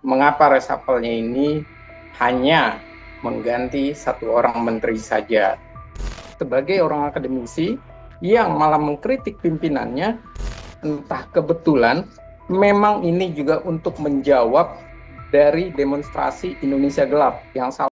mengapa reshuffle-nya ini hanya mengganti satu orang menteri saja. Sebagai orang akademisi yang malah mengkritik pimpinannya, entah kebetulan memang ini juga untuk menjawab dari demonstrasi Indonesia Gelap yang salah.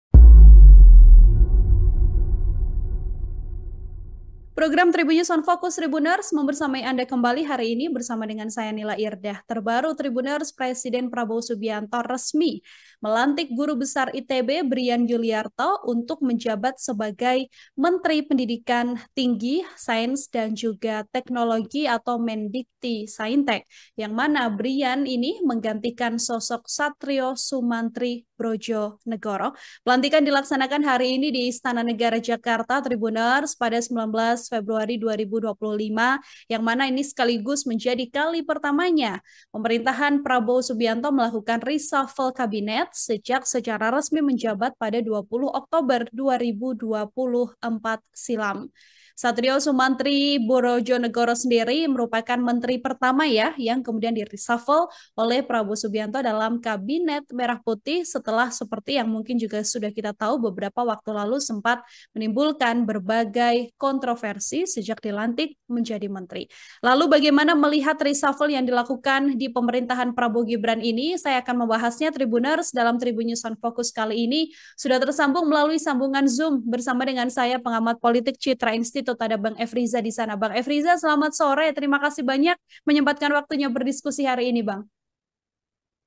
Program Tribunnews on Focus Tribuners membersamai Anda kembali hari ini bersama dengan saya Nila Irdah. Terbaru Tribuners, Presiden Prabowo Subianto resmi melantik Guru Besar ITB Brian Yuliarto untuk menjabat sebagai Menteri Pendidikan Tinggi, Sains dan juga Teknologi atau Mendikti Saintek. Yang mana Brian ini menggantikan sosok Satrio Sumantri Brojonegoro. Pelantikan dilaksanakan hari ini di Istana Negara Jakarta, Tribuners, pada 19 Februari 2025, yang mana ini sekaligus menjadi kali pertamanya pemerintahan Prabowo Subianto melakukan reshuffle kabinet sejak secara resmi menjabat pada 20 Oktober 2024 silam. Satrio Sumantri Brojonegoro sendiri merupakan menteri pertama yang kemudian di-reshuffle oleh Prabowo Subianto dalam kabinet Merah Putih setelah seperti yang mungkin juga sudah kita tahu beberapa waktu lalu sempat menimbulkan berbagai kontroversi sejak dilantik menjadi menteri. Lalu bagaimana melihat reshuffle yang dilakukan di pemerintahan Prabowo Gibran ini? Saya akan membahasnya Tribuners dalam Tribunnews on Focus kali ini. Sudah tersambung melalui sambungan Zoom bersama dengan saya pengamat politik Citra Institute, ada Bang Efriza di sana. Bang Efriza, selamat sore. Terima kasih banyak menyempatkan waktunya berdiskusi hari ini, Bang.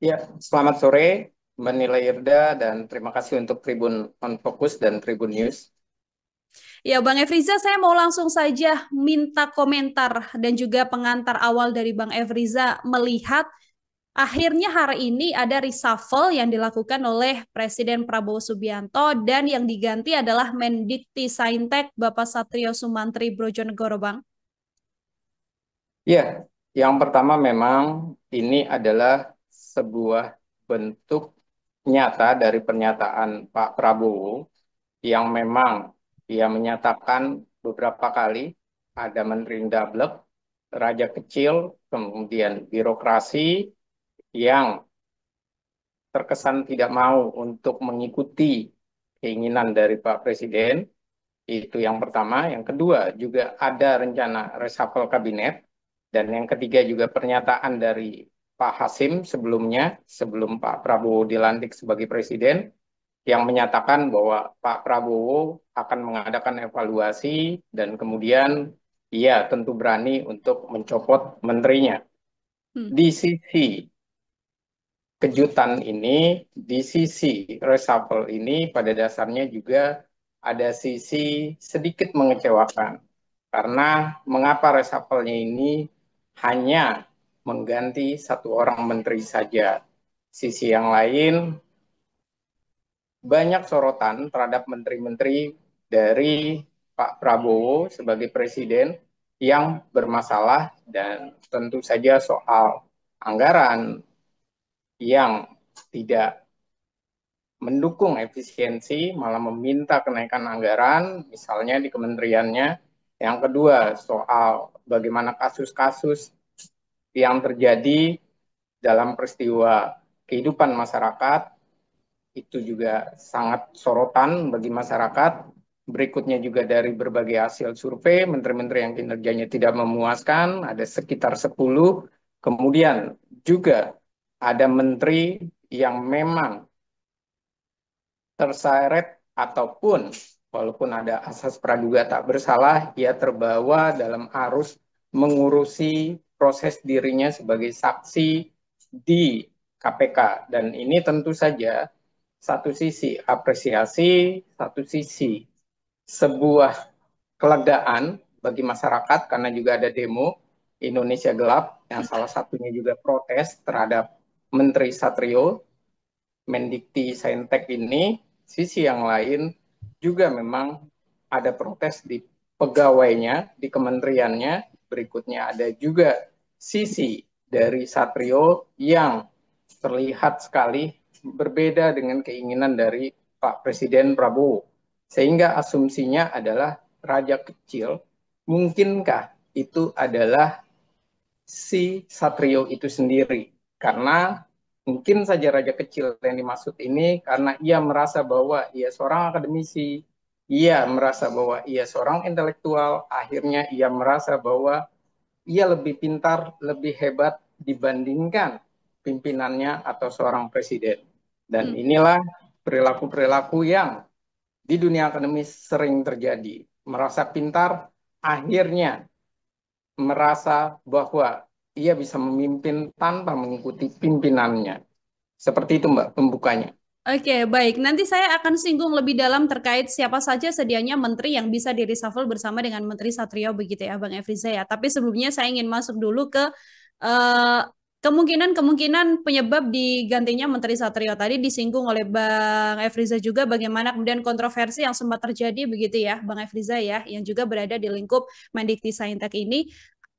Ya, selamat sore Mbak Nila Irda dan terima kasih untuk Tribun on Focus dan Tribun News. Ya, Bang Efriza, saya mau langsung saja minta komentar dan juga pengantar awal dari Bang Efriza melihat akhirnya hari ini ada reshuffle yang dilakukan oleh Presiden Prabowo Subianto dan yang diganti adalah Mendikti Saintek Bapak Satrio Sumantri Brojonegoro, Bang. Ya, yang pertama memang ini adalah sebuah bentuk nyata dari pernyataan Pak Prabowo yang memang dia menyatakan beberapa kali ada menteri ndablek, raja kecil, kemudian birokrasi yang terkesan tidak mau untuk mengikuti keinginan dari Pak Presiden. Itu yang pertama. Yang kedua juga ada rencana reshuffle kabinet. Dan yang ketiga juga pernyataan dari Pak Hasim sebelumnya, sebelum Pak Prabowo dilantik sebagai presiden, yang menyatakan bahwa Pak Prabowo akan mengadakan evaluasi dan kemudian ia tentu berani untuk mencopot menterinya. Hmm. Di sisi kejutan ini, di sisi reshuffle ini pada dasarnya juga ada sisi sedikit mengecewakan. Karena mengapa reshuffle-nya ini hanya mengganti satu orang menteri saja. Sisi yang lain, banyak sorotan terhadap menteri-menteri dari Pak Prabowo sebagai presiden yang bermasalah dan tentu saja soal anggaran yang tidak mendukung efisiensi, malah meminta kenaikan anggaran, misalnya di kementeriannya. Yang kedua, soal bagaimana kasus-kasus yang terjadi dalam peristiwa kehidupan masyarakat, itu juga sangat sorotan bagi masyarakat. Berikutnya juga dari berbagai hasil survei, menteri-menteri yang kinerjanya tidak memuaskan, ada sekitar 10. Kemudian juga ada menteri yang memang terseret ataupun walaupun ada asas praduga tak bersalah, ia terbawa dalam arus mengurusi proses dirinya sebagai saksi di KPK. Dan ini tentu saja satu sisi apresiasi, satu sisi sebuah kelegaan bagi masyarakat karena juga ada demo Indonesia Gelap yang salah satunya juga protes terhadap Menteri Satrio Mendikti Saintek ini. Sisi yang lain juga memang ada protes di pegawainya, di kementeriannya. Berikutnya ada juga sisi dari Satrio yang terlihat sekali berbeda dengan keinginan dari Pak Presiden Prabowo. Sehingga asumsinya adalah raja kecil, mungkinkah itu adalah si Satrio itu sendiri? Karena Mungkin saja raja kecil yang dimaksud ini karena ia merasa bahwa ia seorang akademisi, ia merasa bahwa ia seorang intelektual, akhirnya ia merasa bahwa ia lebih pintar, lebih hebat dibandingkan pimpinannya atau seorang presiden. Dan Hmm. inilah perilaku-perilaku yang di dunia akademis sering terjadi. Merasa pintar, akhirnya merasa bahwa ia bisa memimpin tanpa mengikuti pimpinannya. Seperti itu Mbak pembukanya. Oke, baik. Nanti saya akan singgung lebih dalam terkait siapa saja sedianya menteri yang bisa di reshuffle bersama dengan Menteri Satrio begitu ya, Bang Efriza ya. Tapi sebelumnya saya ingin masuk dulu ke eh, kemungkinan-kemungkinan penyebab digantinya Menteri Satrio. Tadi disinggung oleh Bang Efriza juga bagaimana kemudian kontroversi yang sempat terjadi begitu ya, Bang Efriza ya, yang juga berada di lingkup Mendikti Saintek ini.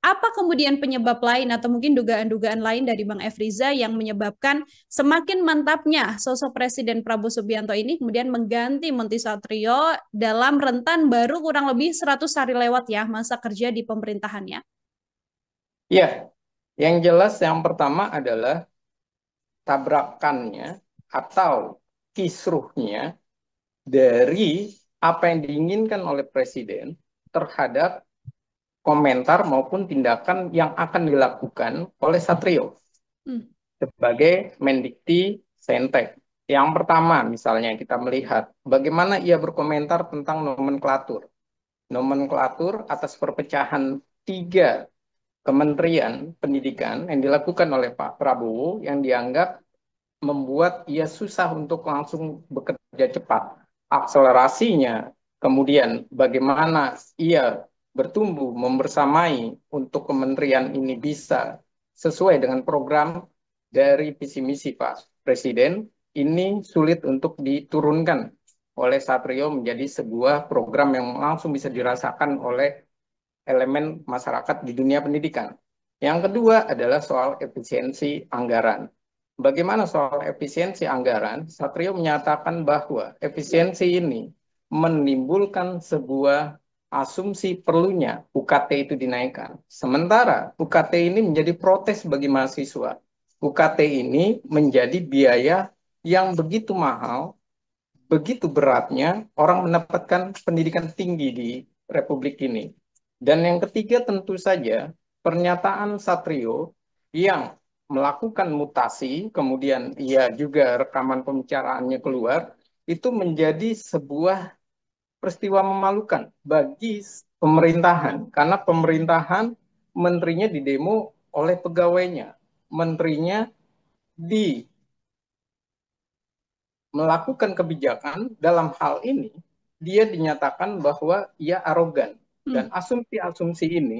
Apa kemudian penyebab lain atau mungkin dugaan-dugaan lain dari Bang Efriza yang menyebabkan semakin mantapnya sosok Presiden Prabowo Subianto ini kemudian mengganti Menteri Satrio dalam rentan baru kurang lebih 100 hari lewat ya masa kerja di pemerintahannya. Ya, yang jelas yang pertama adalah tabrakannya atau kisruhnya dari apa yang diinginkan oleh presiden terhadap komentar maupun tindakan yang akan dilakukan oleh Satrio Hmm. sebagai Mendikti Saintek. Yang pertama, misalnya kita melihat bagaimana ia berkomentar tentang nomenklatur. Nomenklatur atas perpecahan tiga kementerian pendidikan yang dilakukan oleh Pak Prabowo yang dianggap membuat ia susah untuk langsung bekerja cepat. Akselerasinya, kemudian bagaimana ia bertumbuh membersamai untuk kementerian ini bisa sesuai dengan program dari visi misi Pak Presiden, ini sulit untuk diturunkan oleh Satrio menjadi sebuah program yang langsung bisa dirasakan oleh elemen masyarakat di dunia pendidikan. Yang kedua adalah soal efisiensi anggaran. Bagaimana soal efisiensi anggaran? Satrio menyatakan bahwa efisiensi ini menimbulkan sebuah asumsi perlunya UKT itu dinaikkan. Sementara UKT ini menjadi protes bagi mahasiswa. UKT ini menjadi biaya yang begitu mahal, begitu beratnya orang mendapatkan pendidikan tinggi di Republik ini. Dan yang ketiga tentu saja pernyataan Satrio yang melakukan mutasi, kemudian ia juga rekaman pembicaraannya keluar, itu menjadi sebuah peristiwa memalukan bagi pemerintahan. Karena pemerintahan menterinya didemo oleh pegawainya, menterinya di melakukan kebijakan dalam hal ini, dia dinyatakan bahwa ia arogan. Dan Hmm. asumsi-asumsi ini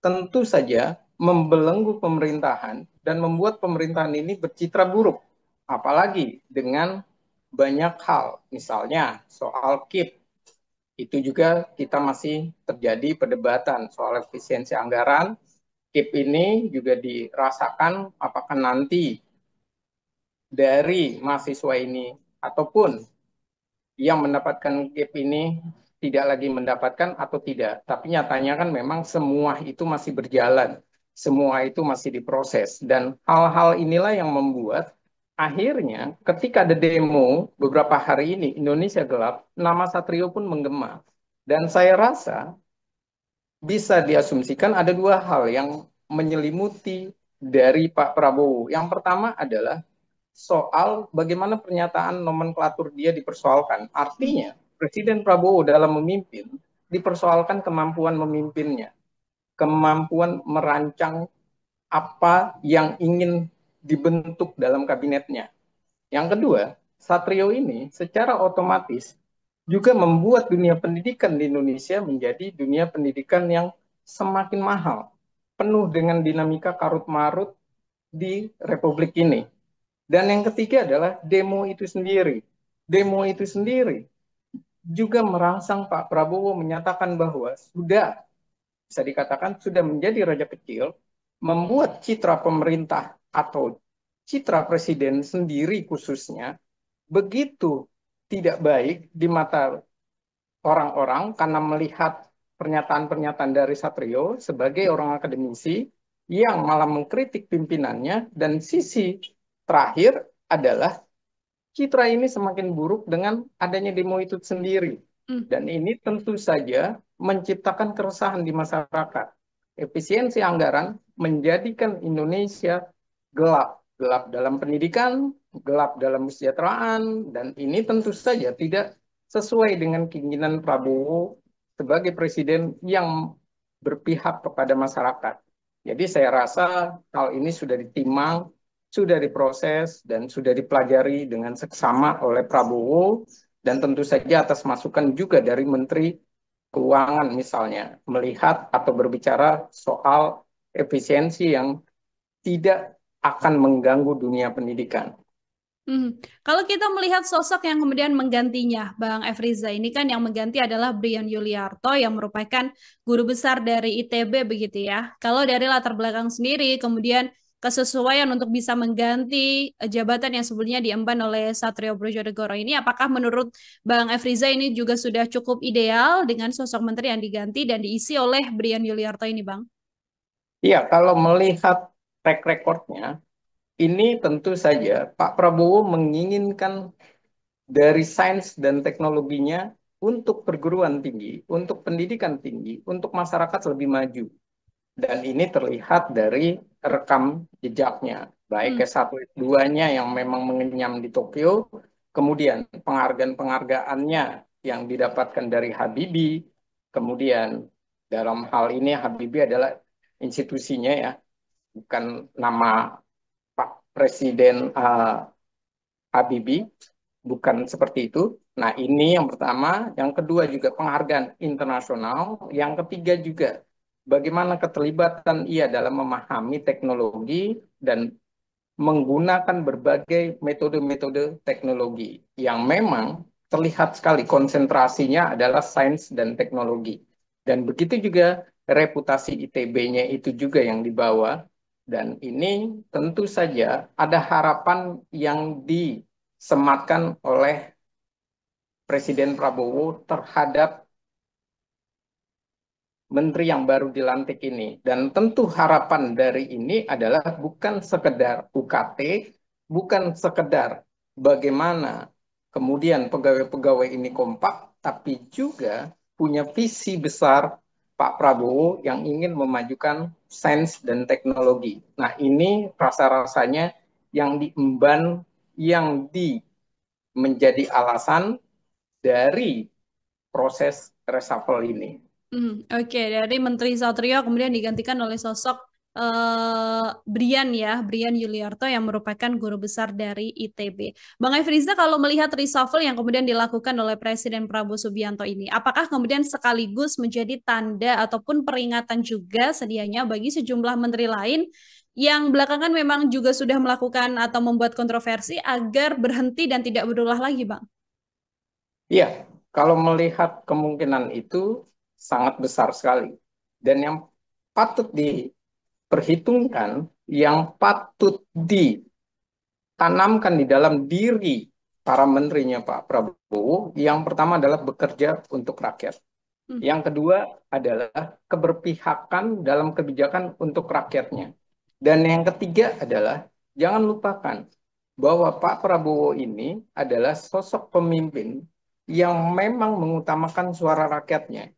tentu saja membelenggu pemerintahan dan membuat pemerintahan ini bercitra buruk. Apalagi dengan banyak hal, misalnya soal KIP, itu juga kita masih terjadi perdebatan soal efisiensi anggaran. KIP ini juga dirasakan apakah nanti dari mahasiswa ini ataupun yang mendapatkan gap ini tidak lagi mendapatkan atau tidak. Tapi nyatanya kan memang semua itu masih berjalan. Semua itu masih diproses. Dan hal-hal inilah yang membuat akhirnya ketika ada demo beberapa hari ini Indonesia Gelap, nama Satrio pun menggema. Dan saya rasa bisa diasumsikan ada dua hal yang menyelimuti dari Pak Prabowo. Yang pertama adalah soal bagaimana pernyataan nomenklatur dia dipersoalkan. Hmm. Artinya, Presiden Prabowo dalam memimpin dipersoalkan kemampuan memimpinnya, kemampuan merancang apa yang ingin dibentuk dalam kabinetnya. Yang kedua, Satrio ini secara otomatis juga membuat dunia pendidikan di Indonesia menjadi dunia pendidikan yang semakin mahal, penuh dengan dinamika karut-marut di Republik ini. Dan yang ketiga adalah demo itu sendiri. Demo itu sendiri juga merangsang Pak Prabowo menyatakan bahwa sudah, bisa dikatakan sudah menjadi raja kecil, membuat citra pemerintah atau citra presiden sendiri khususnya begitu tidak baik di mata orang-orang karena melihat pernyataan-pernyataan dari Satrio sebagai orang akademisi yang malah mengkritik pimpinannya dan sisi terakhir adalah citra ini semakin buruk dengan adanya demo itu sendiri. Dan ini tentu saja menciptakan keresahan di masyarakat. Efisiensi anggaran menjadikan Indonesia gelap. Gelap dalam pendidikan, gelap dalam kesejahteraan, dan ini tentu saja tidak sesuai dengan keinginan Prabowo sebagai presiden yang berpihak kepada masyarakat. Jadi saya rasa hal ini sudah ditimang, sudah diproses, dan sudah dipelajari dengan seksama oleh Prabowo, dan tentu saja atas masukan juga dari Menteri Keuangan misalnya, melihat atau berbicara soal efisiensi yang tidak akan mengganggu dunia pendidikan. Kalau kita melihat sosok yang kemudian menggantinya, Bang Efriza, ini kan yang mengganti adalah Brian Yuliarto yang merupakan guru besar dari ITB begitu ya. Kalau dari latar belakang sendiri, kemudian kesesuaian untuk bisa mengganti jabatan yang sebelumnya diemban oleh Satrio Brojonegoro ini, apakah menurut Bang Efriza ini juga sudah cukup ideal dengan sosok menteri yang diganti dan diisi oleh Brian Yuliarto ini, Bang? Iya, kalau melihat track recordnya, ini tentu saja Pak Prabowo menginginkan dari sains dan teknologinya untuk perguruan tinggi, untuk pendidikan tinggi, untuk masyarakat lebih maju. Dan ini terlihat dari rekam jejaknya, baik S1, S2-nya yang memang mengenyam di Tokyo, kemudian penghargaan-penghargaannya yang didapatkan dari Habibie, kemudian dalam hal ini Habibie adalah institusinya ya, bukan nama Pak Presiden Habibie, bukan seperti itu. Nah, ini yang pertama. Yang kedua juga penghargaan internasional. Yang ketiga juga bagaimana keterlibatan ia dalam memahami teknologi dan menggunakan berbagai metode-metode teknologi yang memang terlihat sekali konsentrasinya adalah sains dan teknologi. Dan begitu juga reputasi ITB-nya itu juga yang dibawa. Dan ini tentu saja ada harapan yang disematkan oleh Presiden Prabowo terhadap menteri yang baru dilantik ini. Dan tentu harapan dari ini adalah bukan sekedar UKT, bukan sekedar bagaimana kemudian pegawai-pegawai ini kompak, tapi juga punya visi besar Pak Prabowo yang ingin memajukan sains dan teknologi. Nah, ini rasa-rasanya yang diemban, yang menjadi alasan dari proses reshuffle ini. Oke, dari Menteri Satrio kemudian digantikan oleh sosok Brian ya, Brian Yuliarto yang merupakan guru besar dari ITB. Bang Efriza, kalau melihat reshuffle yang kemudian dilakukan oleh Presiden Prabowo Subianto ini, apakah kemudian sekaligus menjadi tanda ataupun peringatan juga sedianya bagi sejumlah menteri lain yang belakangan memang juga sudah melakukan atau membuat kontroversi agar berhenti dan tidak berulah lagi, Bang? Iya, kalau melihat kemungkinan itu sangat besar sekali. Dan yang patut diperhitungkan, yang patut ditanamkan di dalam diri para menterinya Pak Prabowo, yang pertama adalah bekerja untuk rakyat. Yang kedua adalah keberpihakan dalam kebijakan untuk rakyatnya. Dan yang ketiga adalah jangan lupakan bahwa Pak Prabowo ini adalah sosok pemimpin yang memang mengutamakan suara rakyatnya.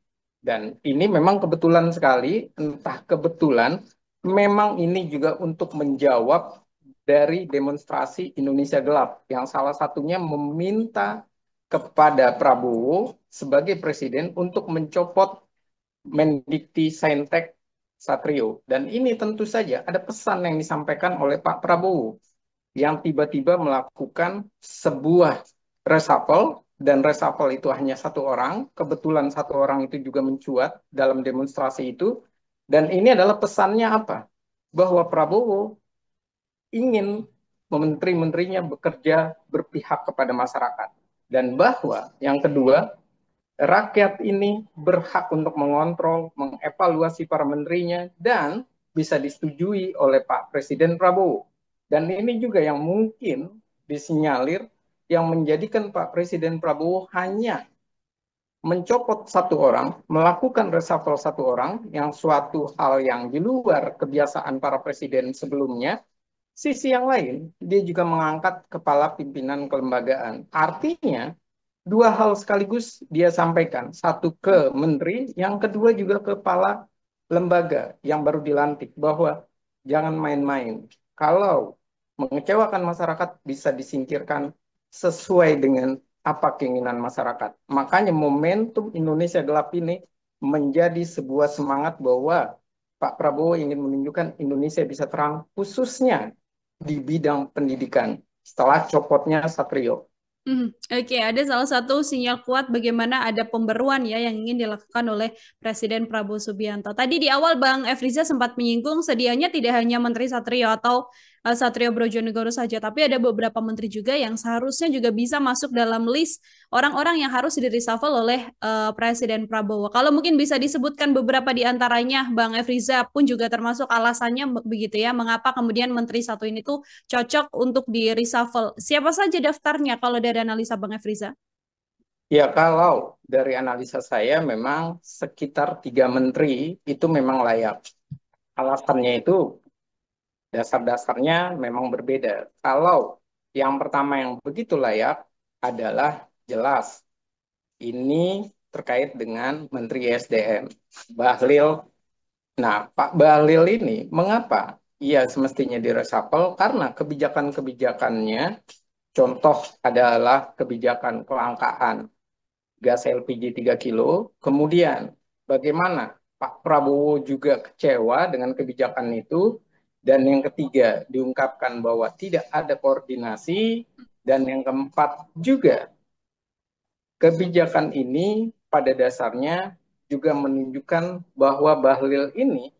Dan ini memang kebetulan sekali, entah kebetulan, memang ini juga untuk menjawab dari demonstrasi Indonesia Gelap, yang salah satunya meminta kepada Prabowo sebagai presiden untuk mencopot Mendikti Saintek Satrio. Dan ini tentu saja ada pesan yang disampaikan oleh Pak Prabowo yang tiba-tiba melakukan sebuah reshuffle, dan reshuffle itu hanya satu orang, kebetulan satu orang itu juga mencuat dalam demonstrasi itu, dan ini adalah pesannya apa? Bahwa Prabowo ingin menteri-menterinya bekerja berpihak kepada masyarakat. Dan bahwa yang kedua, rakyat ini berhak untuk mengontrol, mengevaluasi para menterinya, dan bisa disetujui oleh Pak Presiden Prabowo. Dan ini juga yang mungkin disinyalir yang menjadikan Pak Presiden Prabowo hanya mencopot satu orang, melakukan reshuffle satu orang, yang suatu hal yang di luar kebiasaan para presiden sebelumnya, sisi yang lain, dia juga mengangkat kepala pimpinan kelembagaan. Artinya, dua hal sekaligus dia sampaikan. Satu ke menteri, yang kedua juga ke kepala lembaga yang baru dilantik. Bahwa jangan main-main. Kalau mengecewakan masyarakat bisa disingkirkan sesuai dengan apa keinginan masyarakat. Makanya momentum Indonesia Gelap ini menjadi sebuah semangat bahwa Pak Prabowo ingin menunjukkan Indonesia bisa terang khususnya di bidang pendidikan setelah copotnya Satrio. Oke, ada salah satu sinyal kuat bagaimana ada pembaruan ya yang ingin dilakukan oleh Presiden Prabowo Subianto. Tadi di awal Bang Efriza sempat menyinggung sedianya tidak hanya Menteri Satrio atau Satrio Brojonegoro saja, tapi ada beberapa menteri juga yang seharusnya juga bisa masuk dalam list orang-orang yang harus di-reshuffle oleh Presiden Prabowo. Kalau mungkin bisa disebutkan beberapa di antaranya, Bang Efriza pun juga termasuk alasannya begitu ya, mengapa kemudian Menteri satu ini tuh cocok untuk di reshuffle. Siapa saja daftarnya kalau dari analisa Bang Efriza? Ya, kalau dari analisa saya memang sekitar 3 menteri itu memang layak. Alasannya itu dasar-dasarnya memang berbeda. Kalau yang pertama yang begitu layak adalah jelas ini terkait dengan Menteri SDM, Bahlil. Nah, Pak Bahlil ini mengapa ia semestinya diresapel? Karena kebijakan-kebijakannya, contoh adalah kebijakan kelangkaan gas LPG 3 kilo. Kemudian bagaimana Pak Prabowo juga kecewa dengan kebijakan itu. Dan yang ketiga diungkapkan bahwa tidak ada koordinasi. Dan yang keempat juga kebijakan ini pada dasarnya juga menunjukkan bahwa Bahlil ini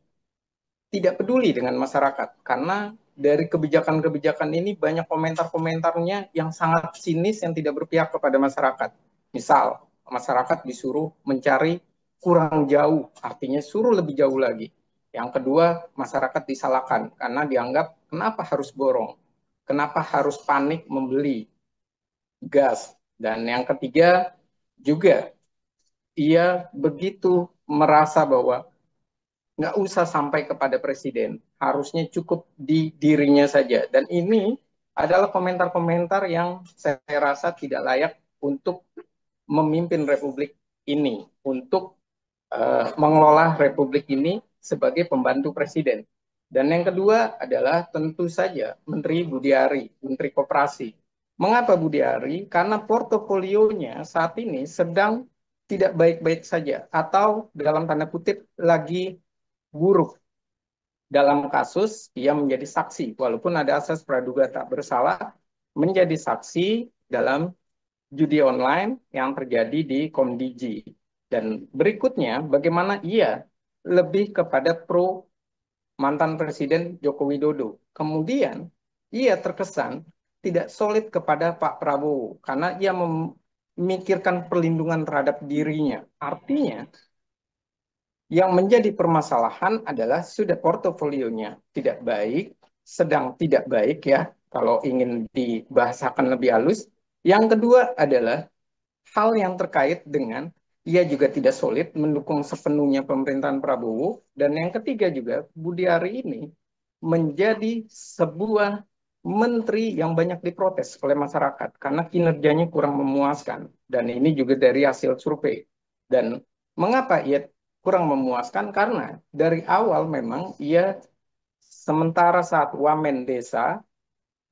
tidak peduli dengan masyarakat. Karena dari kebijakan-kebijakan ini banyak komentar-komentarnya yang sangat sinis yang tidak berpihak kepada masyarakat. Misal, masyarakat disuruh mencari kurang jauh, artinya suruh lebih jauh lagi. Yang kedua, masyarakat disalahkan karena dianggap kenapa harus borong, kenapa harus panik membeli gas. Dan yang ketiga juga ia begitu merasa bahwa nggak usah sampai kepada presiden, harusnya cukup di dirinya saja. Dan ini adalah komentar-komentar yang saya rasa tidak layak untuk memimpin republik ini, untuk mengelola republik ini sebagai pembantu presiden. Dan yang kedua adalah tentu saja Menteri Budiari, Menteri Koperasi. Mengapa Budiari? Karena portofolionya saat ini sedang tidak baik-baik saja atau dalam tanda kutip lagi buruk. Dalam kasus ia menjadi saksi walaupun ada asas praduga tak bersalah menjadi saksi dalam judi online yang terjadi di Komdiji. Dan berikutnya bagaimana ia lebih kepada pro mantan Presiden Joko Widodo. Kemudian ia terkesan tidak solid kepada Pak Prabowo karena ia memikirkan perlindungan terhadap dirinya. Artinya yang menjadi permasalahan adalah sudah portofolionya tidak baik, sedang tidak baik ya, kalau ingin dibahasakan lebih halus. Yang kedua adalah hal yang terkait dengan ia juga tidak solid mendukung sepenuhnya pemerintahan Prabowo. Dan yang ketiga juga, Budiari ini menjadi sebuah menteri yang banyak diprotes oleh masyarakat karena kinerjanya kurang memuaskan. Dan ini juga dari hasil survei. Dan mengapa ia kurang memuaskan? Karena dari awal memang ia sementara saat wamen desa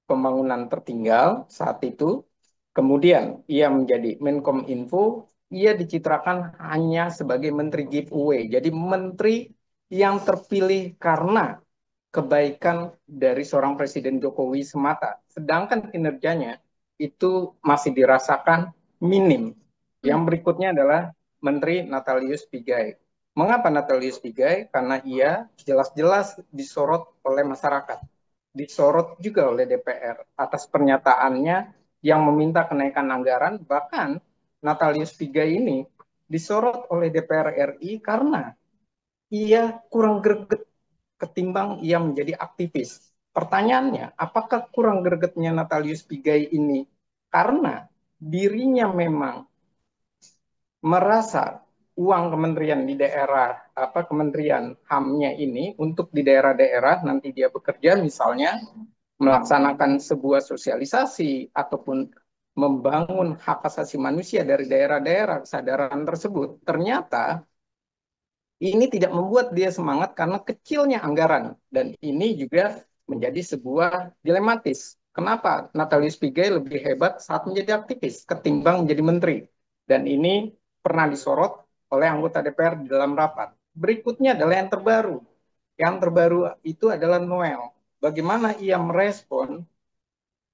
pembangunan tertinggal saat itu, kemudian ia menjadi Menkom Info, ia dicitrakan hanya sebagai menteri giveaway. Jadi menteri yang terpilih karena kebaikan dari seorang Presiden Jokowi semata. Sedangkan kinerjanya itu masih dirasakan minim. Yang berikutnya adalah Menteri Natalius Pigai. Mengapa Natalius Pigai? Karena ia jelas-jelas disorot oleh masyarakat, disorot juga oleh DPR atas pernyataannya yang meminta kenaikan anggaran. Bahkan Natalius Pigai ini disorot oleh DPR RI karena ia kurang greget ketimbang ia menjadi aktivis. Pertanyaannya, apakah kurang gregetnya Natalius Pigai ini karena dirinya memang merasa uang kementerian di daerah kementerian HAM-nya ini untuk di daerah-daerah nanti dia bekerja misalnya melaksanakan sebuah sosialisasi ataupun membangun hak asasi manusia dari daerah-daerah kesadaran tersebut, ternyata ini tidak membuat dia semangat karena kecilnya anggaran. Dan ini juga menjadi sebuah dilematis. Kenapa Natalius Pigai lebih hebat saat menjadi aktivis ketimbang menjadi menteri? Dan ini pernah disorot oleh anggota DPR di dalam rapat. Berikutnya adalah yang terbaru. Yang terbaru itu adalah Noel. Bagaimana ia merespon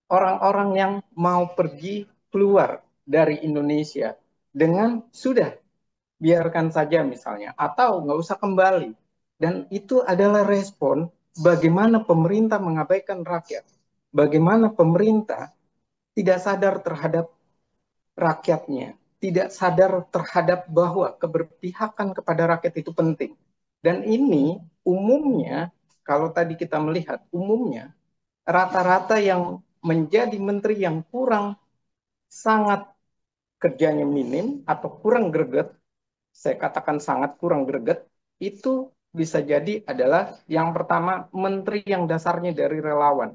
orang-orang yang mau pergi keluar dari Indonesia dengan sudah biarkan saja misalnya, atau nggak usah kembali. Dan itu adalah respon bagaimana pemerintah mengabaikan rakyat, bagaimana pemerintah tidak sadar terhadap rakyatnya, tidak sadar terhadap bahwa keberpihakan kepada rakyat itu penting. Dan ini umumnya, kalau tadi kita melihat, umumnya rata-rata yang menjadi menteri yang kurang sangat kerjanya minim atau kurang greget, saya katakan sangat kurang greget, itu bisa jadi adalah yang pertama menteri yang dasarnya dari relawan.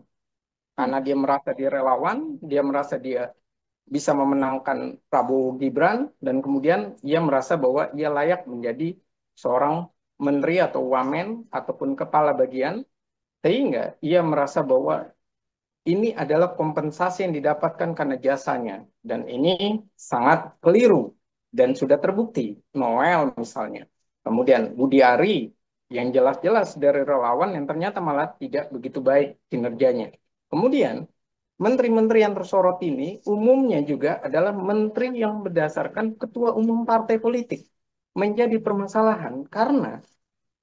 Karena dia merasa dia relawan, dia merasa dia bisa memenangkan Prabowo Gibran, dan kemudian ia merasa bahwa ia layak menjadi seorang menteri atau wamen ataupun kepala bagian, sehingga ia merasa bahwa ini adalah kompensasi yang didapatkan karena jasanya. Dan ini sangat keliru dan sudah terbukti. Noel misalnya. Kemudian Budi Ari yang jelas-jelas dari relawan yang ternyata malah tidak begitu baik kinerjanya. Kemudian menteri-menteri yang tersorot ini umumnya juga adalah menteri yang berdasarkan ketua umum partai politik. Menjadi permasalahan karena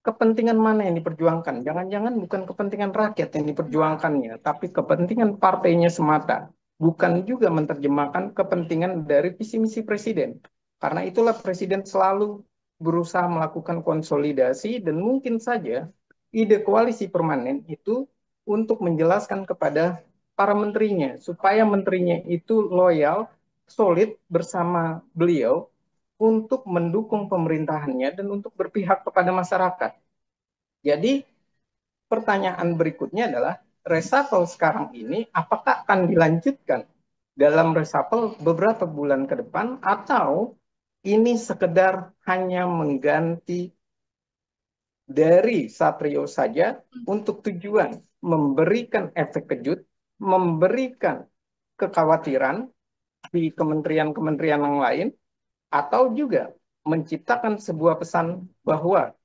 kepentingan mana yang diperjuangkan? Jangan-jangan bukan kepentingan rakyat yang diperjuangkannya, tapi kepentingan partainya semata. Bukan juga menerjemahkan kepentingan dari visi misi presiden. Karena itulah presiden selalu berusaha melakukan konsolidasi dan mungkin saja ide koalisi permanen itu untuk menjelaskan kepada para menterinya, supaya menterinya itu loyal, solid bersama beliau untuk mendukung pemerintahannya dan untuk berpihak kepada masyarakat. Jadi pertanyaan berikutnya adalah reshuffle sekarang ini apakah akan dilanjutkan dalam reshuffle beberapa bulan ke depan atau ini sekedar hanya mengganti dari Satrio saja untuk tujuan memberikan efek kejut, memberikan kekhawatiran di kementerian-kementerian yang lain, atau juga menciptakan sebuah pesan bahwa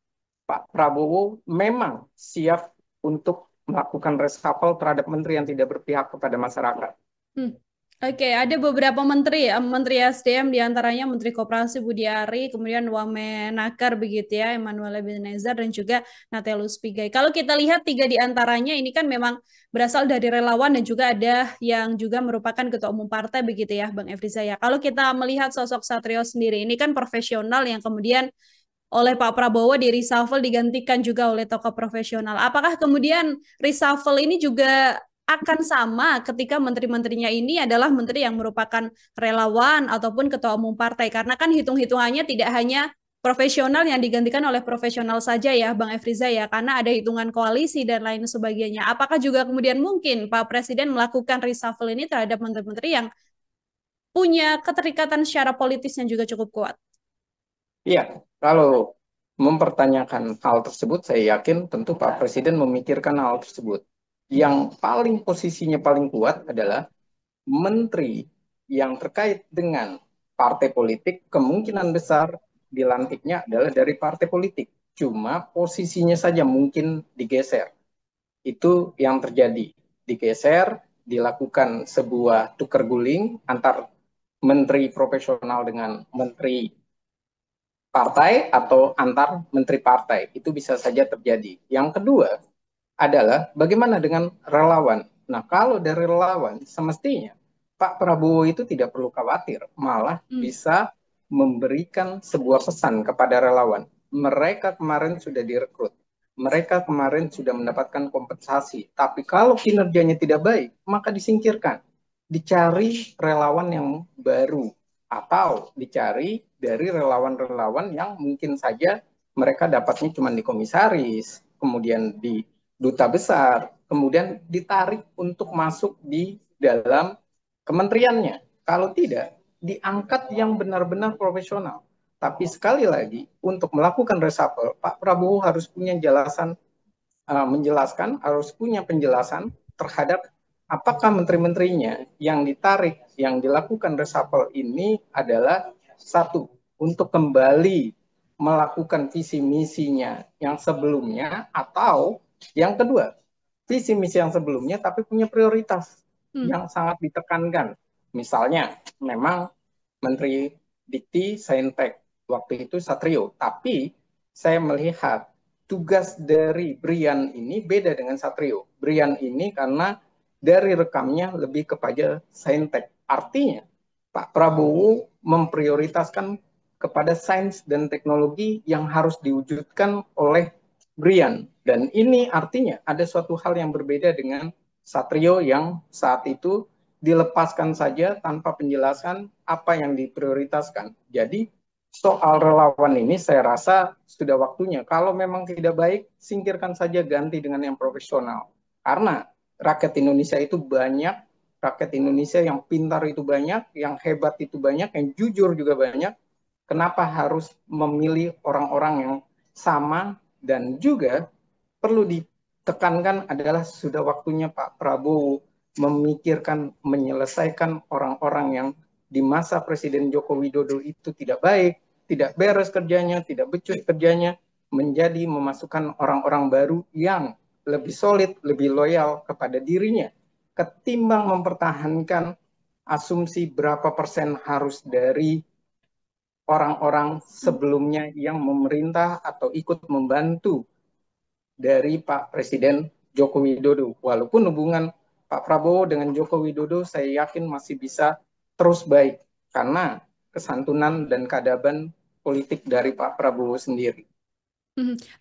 Pak Prabowo memang siap untuk melakukan reshuffle terhadap menteri yang tidak berpihak kepada masyarakat. Hmm. Oke, ada beberapa menteri, Menteri SDM diantaranya Menteri Koperasi Budi Ari, kemudian Wamenakar begitu ya, Emmanuel Ebenezer dan juga Natalius Pigai. Kalau kita lihat tiga di antaranya ini kan memang berasal dari relawan dan juga ada yang juga merupakan ketua umum partai begitu ya, Bang Efriza ya. Kalau kita melihat sosok Satrio sendiri ini kan profesional yang kemudian oleh Pak Prabowo di reshuffle digantikan juga oleh tokoh profesional. Apakah kemudian reshuffle ini juga akan sama ketika menteri-menterinya ini adalah menteri yang merupakan relawan ataupun ketua umum partai? Karena kan hitung-hitungannya tidak hanya profesional yang digantikan oleh profesional saja ya, Bang Efriza ya, karena ada hitungan koalisi dan lain sebagainya. Apakah juga kemudian mungkin Pak Presiden melakukan reshuffle ini terhadap menteri-menteri yang punya keterikatan secara politis yang juga cukup kuat? Iya, kalau mempertanyakan hal tersebut, saya yakin tentu Pak Presiden memikirkan hal tersebut. Yang paling posisinya paling kuat adalah menteri yang terkait dengan partai politik, kemungkinan besar dilantiknya adalah dari partai politik. Cuma posisinya saja mungkin digeser. Itu yang terjadi. Digeser, dilakukan sebuah tukar guling antar menteri profesional dengan menteri partai atau antar menteri partai. Itu bisa saja terjadi. Yang kedua adalah bagaimana dengan relawan. Nah, kalau dari relawan, semestinya Pak Prabowo itu tidak perlu khawatir, malah bisa memberikan sebuah pesan kepada relawan. Mereka kemarin sudah direkrut, mereka kemarin sudah mendapatkan kompensasi, tapi kalau kinerjanya tidak baik, maka disingkirkan. Dicari relawan yang baru, atau dicari dari relawan-relawan yang mungkin saja mereka dapatnya cuma di komisaris, kemudian di duta besar, kemudian ditarik untuk masuk di dalam kementeriannya. Kalau tidak, diangkat yang benar-benar profesional. Tapi sekali lagi, untuk melakukan reshuffle, Pak Prabowo harus punya jelasan, menjelaskan, harus punya penjelasan terhadap apakah menteri-menterinya yang ditarik, yang dilakukan reshuffle ini adalah satu, untuk kembali melakukan visi misinya yang sebelumnya, atau yang kedua, visi misi yang sebelumnya tapi punya prioritas yang sangat ditekankan. Misalnya, memang Menteri Dikti Saintek waktu itu Satrio, tapi saya melihat tugas dari Brian ini beda dengan Satrio. Brian ini karena dari rekamnya lebih kepada Saintek. Artinya, Pak Prabowo memprioritaskan kepada sains dan teknologi yang harus diwujudkan oleh Brian. Dan ini artinya ada suatu hal yang berbeda dengan Satrio yang saat itu dilepaskan saja tanpa penjelasan apa yang diprioritaskan. Jadi soal relawan ini saya rasa sudah waktunya. Kalau memang tidak baik, singkirkan saja, ganti dengan yang profesional. Karena rakyat Indonesia itu banyak, rakyat Indonesia yang pintar itu banyak, yang hebat itu banyak, yang jujur juga banyak. Kenapa harus memilih orang-orang yang sama? Dan juga perlu ditekankan adalah sudah waktunya Pak Prabowo memikirkan, menyelesaikan orang-orang yang di masa Presiden Joko Widodo itu tidak baik, tidak beres kerjanya, tidak becus kerjanya, menjadi memasukkan orang-orang baru yang lebih solid, lebih loyal kepada dirinya, ketimbang mempertahankan asumsi berapa persen harus dari orang-orang sebelumnya yang memerintah atau ikut membantu dari Pak Presiden Joko Widodo. Walaupun hubungan Pak Prabowo dengan Joko Widodo saya yakin masih bisa terus baik karena kesantunan dan keadaban politik dari Pak Prabowo sendiri.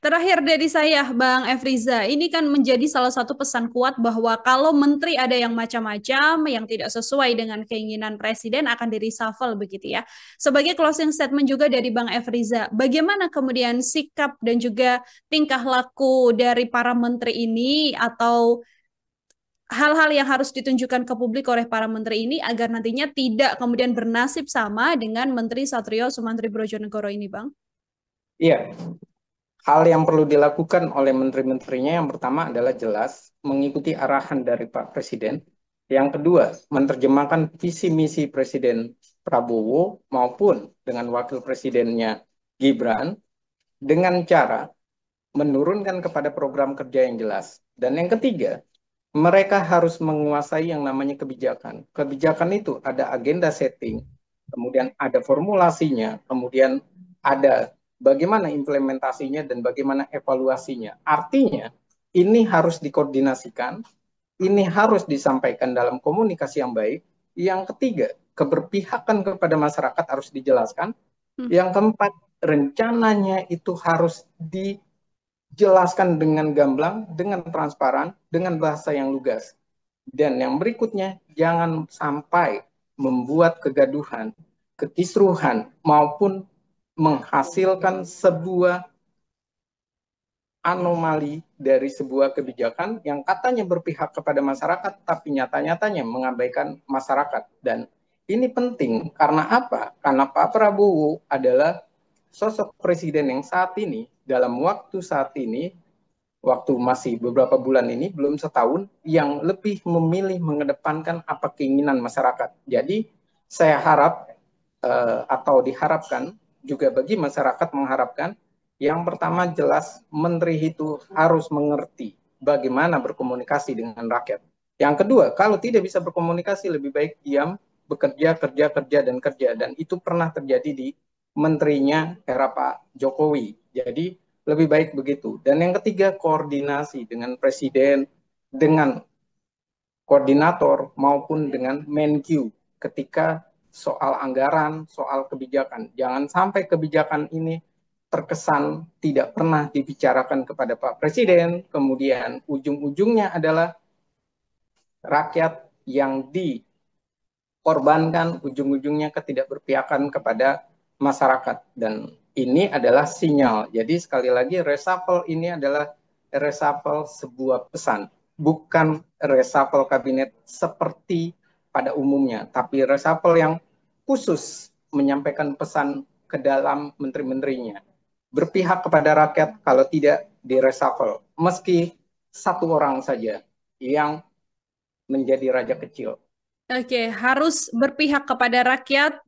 Terakhir dari saya, Bang Efriza, ini kan menjadi salah satu pesan kuat bahwa kalau menteri ada yang macam-macam, yang tidak sesuai dengan keinginan presiden akan di reshuffle begitu ya. Sebagai closing statement juga dari Bang Efriza, bagaimana kemudian sikap dan juga tingkah laku dari para menteri ini atau hal-hal yang harus ditunjukkan ke publik oleh para menteri ini agar nantinya tidak kemudian bernasib sama dengan Menteri Satrio Sumantri Brojonegoro ini, Bang? Iya, hal yang perlu dilakukan oleh menteri-menterinya yang pertama adalah jelas mengikuti arahan dari Pak Presiden. Yang kedua, menerjemahkan visi misi Presiden Prabowo maupun dengan Wakil Presidennya Gibran dengan cara menurunkan kepada program kerja yang jelas. Dan yang ketiga, mereka harus menguasai yang namanya kebijakan. Kebijakan itu ada agenda setting, kemudian ada formulasinya, kemudian ada bagaimana implementasinya dan bagaimana evaluasinya. Artinya, ini harus dikoordinasikan, ini harus disampaikan dalam komunikasi yang baik. Yang ketiga, keberpihakan kepada masyarakat harus dijelaskan. Yang keempat, rencananya itu harus dijelaskan dengan gamblang, dengan transparan, dengan bahasa yang lugas. Dan yang berikutnya, jangan sampai membuat kegaduhan, kekisruhan, maupun menghasilkan sebuah anomali dari sebuah kebijakan yang katanya berpihak kepada masyarakat, tapi nyata-nyatanya mengabaikan masyarakat. Dan ini penting karena apa? Karena Pak Prabowo adalah sosok presiden yang saat ini, dalam waktu saat ini, waktu masih beberapa bulan ini, belum setahun, yang lebih memilih mengedepankan apa keinginan masyarakat. Jadi saya harap atau diharapkan juga bagi masyarakat mengharapkan yang pertama jelas menteri itu harus mengerti bagaimana berkomunikasi dengan rakyat. Yang kedua, kalau tidak bisa berkomunikasi lebih baik diam, bekerja, kerja, kerja, dan kerja. Dan itu pernah terjadi di menterinya era Pak Jokowi. Jadi lebih baik begitu. Dan yang ketiga, koordinasi dengan presiden, dengan koordinator maupun dengan Menq ketika soal anggaran, soal kebijakan. Jangan sampai kebijakan ini terkesan tidak pernah dibicarakan kepada Pak Presiden, kemudian ujung-ujungnya adalah rakyat yang dikorbankan, ujung-ujungnya ketidakberpihakan kepada masyarakat. Dan ini adalah sinyal. Jadi sekali lagi reshuffle ini adalah reshuffle sebuah pesan, bukan reshuffle kabinet seperti pada umumnya, tapi reshuffle yang khusus menyampaikan pesan ke dalam menteri-menterinya. Berpihak kepada rakyat kalau tidak di reshuffle, meski satu orang saja yang menjadi raja kecil. Oke, harus berpihak kepada rakyat,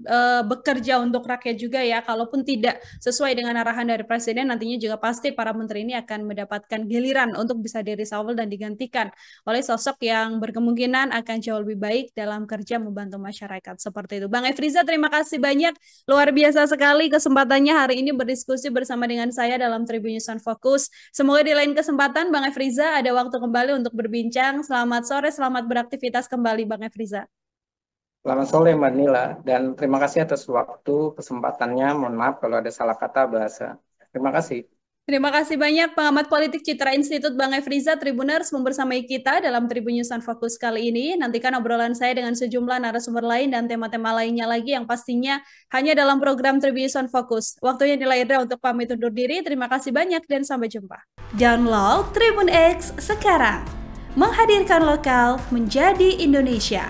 bekerja untuk rakyat juga ya. Kalaupun tidak sesuai dengan arahan dari presiden, nantinya juga pasti para menteri ini akan mendapatkan giliran untuk bisa di-reshuffle dan digantikan oleh sosok yang berkemungkinan akan jauh lebih baik dalam kerja membantu masyarakat. Seperti itu. Bang Efriza, terima kasih banyak. Luar biasa sekali kesempatannya hari ini berdiskusi bersama dengan saya dalam Tribun News on Focus. Semoga di lain kesempatan Bang Efriza ada waktu kembali untuk berbincang. Selamat sore, selamat beraktivitas kembali Bang Efriza. Selamat sore Mbak Nila, dan terima kasih atas waktu, kesempatannya. Mohon maaf kalau ada salah kata bahasa. Terima kasih. Terima kasih banyak pengamat politik Citra Institut Bang Efriza Tribuners membersamai kita dalam Tribun News on Focus kali ini. Nantikan obrolan saya dengan sejumlah narasumber lain dan tema-tema lainnya lagi yang pastinya hanya dalam program Tribun News on Focus. Waktunya nilai Irda untuk pamit undur diri. Terima kasih banyak dan sampai jumpa. Download Tribun X sekarang. Menghadirkan lokal menjadi Indonesia.